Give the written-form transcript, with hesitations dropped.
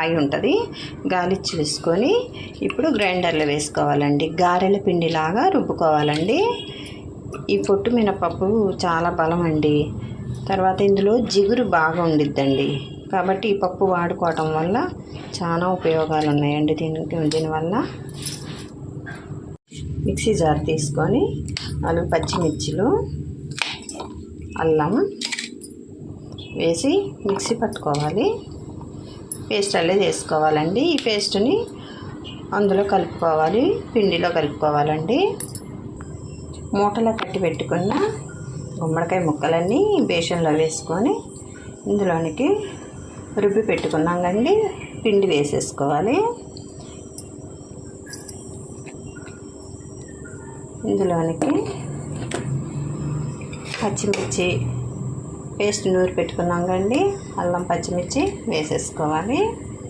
ఆయి ఉంటుంది, గాలిచ్చి వేసుకొని ఇప్పుడు గ్రైండర్లో వేసుకోవాలండి. గారెల పిండిలాగా రుబ్బుకోవాలండి. ఈ పొట్టు మినపప్పు చాలా బలం అండి. తర్వాత ఇందులో జిగురు బాగా ఉండిద్దండి. కాబట్టి ఈ పప్పు వాడుకోవటం వల్ల చాలా ఉపయోగాలు ఉన్నాయండి. దీనివల్ల మిక్సీ జార్ తీసుకొని 4 పచ్చిమిర్చిలు, అల్లం వేసి మిక్సీ పట్టుకోవాలి. పేస్ట్ అల్లే చేసుకోవాలండి. ఈ పేస్ట్ని అందులో కలుపుకోవాలి, పిండిలో కలుపుకోవాలండి. మూటలో కట్టి పెట్టుకున్న గుమ్మడికాయ ముక్కలన్నీ బేషన్లో వేసుకొని ఇందులోనికి రుబ్బి పెట్టుకున్నాం కండి పిండి వేసేసుకోవాలి. ఇందులోనికి పచ్చిమిర్చి పేస్ట్ నూరి పెట్టుకున్నాం కండి అల్లం పచ్చిమిర్చి వేసేసుకోవాలి.